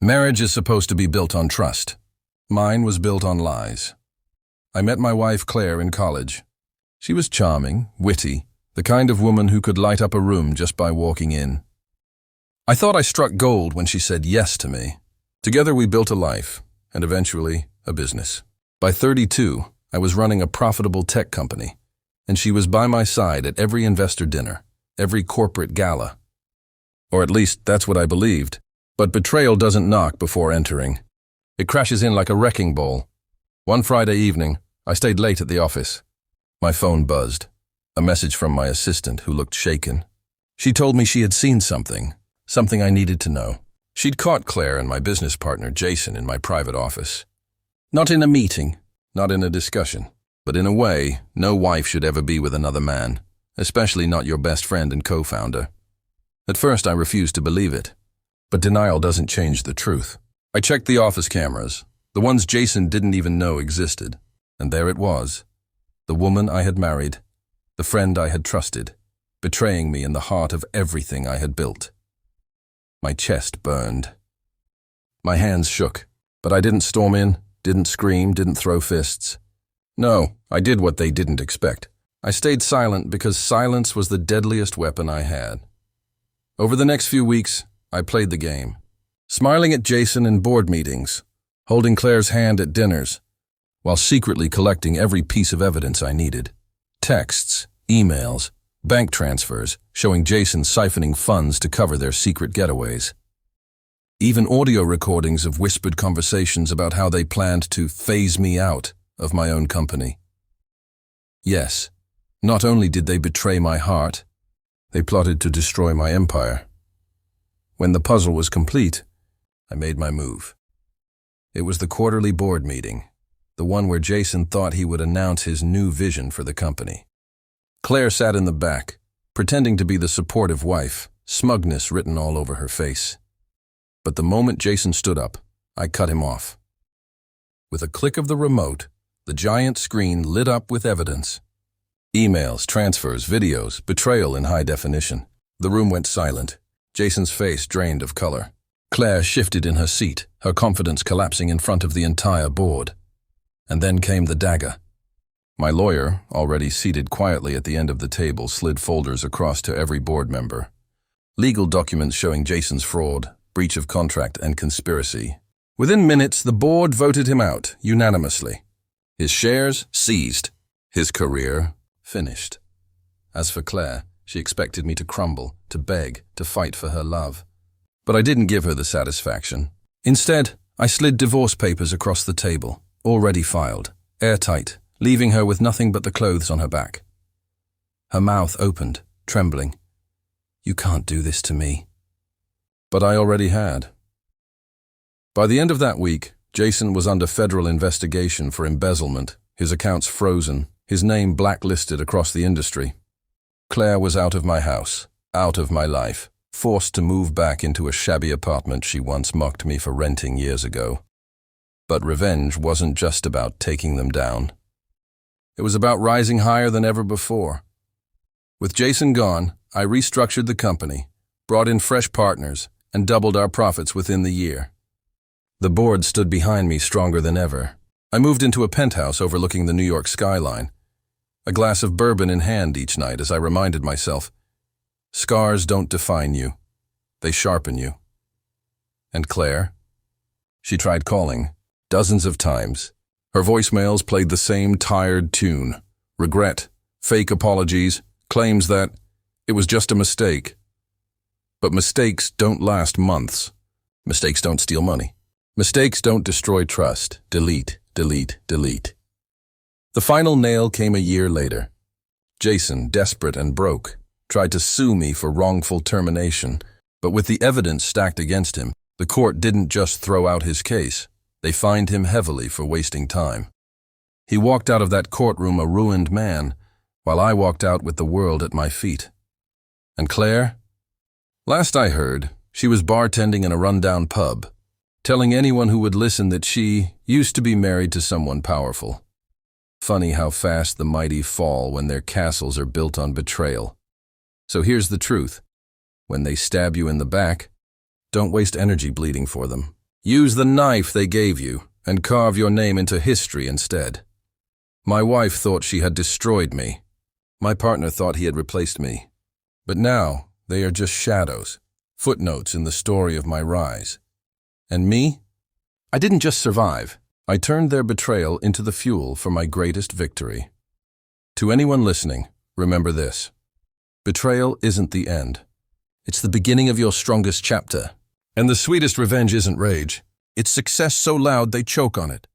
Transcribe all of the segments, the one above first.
Marriage is supposed to be built on trust. Mine was built on lies. I met my wife Claire in college. She was charming, witty, the kind of woman who could light up a room just by walking in. I thought I struck gold when she said yes to me. Together we built a life, and eventually a business. By 32, I was running a profitable tech company, and she was by my side at every investor dinner, every corporate gala. Or at least that's what I believed. But betrayal doesn't knock before entering. It crashes in like a wrecking ball. One Friday evening, I stayed late at the office. My phone buzzed. A message from my assistant, who looked shaken. She told me she had seen something I needed to know. She'd caught Claire and my business partner, Jason, in my private office. Not in a meeting, not in a discussion, but in a way no wife should ever be with another man, especially not your best friend and co-founder. At first, I refused to believe it. But denial doesn't change the truth. I checked the office cameras, the ones Jason didn't even know existed, and there it was. The woman I had married, the friend I had trusted, betraying me in the heart of everything I had built. My chest burned. My hands shook, but I didn't storm in, didn't scream, didn't throw fists. No, I did what they didn't expect. I stayed silent because silence was the deadliest weapon I had. Over the next few weeks, I played the game, smiling at Jason in board meetings, holding Claire's hand at dinners, while secretly collecting every piece of evidence I needed. Texts, emails, bank transfers showing Jason siphoning funds to cover their secret getaways. Even audio recordings of whispered conversations about how they planned to phase me out of my own company. Yes, not only did they betray my heart, they plotted to destroy my empire. When the puzzle was complete, I made my move. It was the quarterly board meeting, the one where Jason thought he would announce his new vision for the company. Claire sat in the back, pretending to be the supportive wife, smugness written all over her face. But the moment Jason stood up, I cut him off. With a click of the remote, the giant screen lit up with evidence. Emails, transfers, videos, betrayal in high definition. The room went silent. Jason's face drained of color. Claire shifted in her seat, her confidence collapsing in front of the entire board. And then came the dagger. My lawyer, already seated quietly at the end of the table, slid folders across to every board member. Legal documents showing Jason's fraud, breach of contract, and conspiracy. Within minutes, the board voted him out, unanimously. His shares seized. His career finished. As for Claire, she expected me to crumble, to beg, to fight for her love. But I didn't give her the satisfaction. Instead, I slid divorce papers across the table, already filed, airtight, leaving her with nothing but the clothes on her back. Her mouth opened, trembling. "You can't do this to me." But I already had. By the end of that week, Jason was under federal investigation for embezzlement, his accounts frozen, his name blacklisted across the industry. Claire was out of my house, out of my life, forced to move back into a shabby apartment she once mocked me for renting years ago. But revenge wasn't just about taking them down. It was about rising higher than ever before. With Jason gone, I restructured the company, brought in fresh partners, and doubled our profits within the year. The board stood behind me stronger than ever. I moved into a penthouse overlooking the New York skyline, a glass of bourbon in hand each night as I reminded myself, scars don't define you, they sharpen you. And Claire? She tried calling, dozens of times. Her voicemails played the same tired tune, regret, fake apologies, claims that it was just a mistake. But mistakes don't last months. Mistakes don't steal money. Mistakes don't destroy trust. Delete, delete, delete. The final nail came a year later. Jason, desperate and broke, tried to sue me for wrongful termination, but with the evidence stacked against him, the court didn't just throw out his case. They fined him heavily for wasting time. He walked out of that courtroom a ruined man, while I walked out with the world at my feet. And Claire? Last I heard, she was bartending in a rundown pub, telling anyone who would listen that she used to be married to someone powerful. Funny how fast the mighty fall when their castles are built on betrayal. So here's the truth. When they stab you in the back, don't waste energy bleeding for them. Use the knife they gave you and carve your name into history instead. My wife thought she had destroyed me. My partner thought he had replaced me. But now, they are just shadows, footnotes in the story of my rise. And me? I didn't just survive. I turned their betrayal into the fuel for my greatest victory. To anyone listening, remember this. Betrayal isn't the end. It's the beginning of your strongest chapter. And the sweetest revenge isn't rage. It's success so loud they choke on it.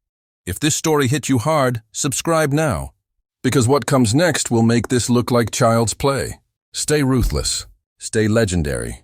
If this story hit you hard, subscribe now. Because what comes next will make this look like child's play. Stay ruthless. Stay legendary.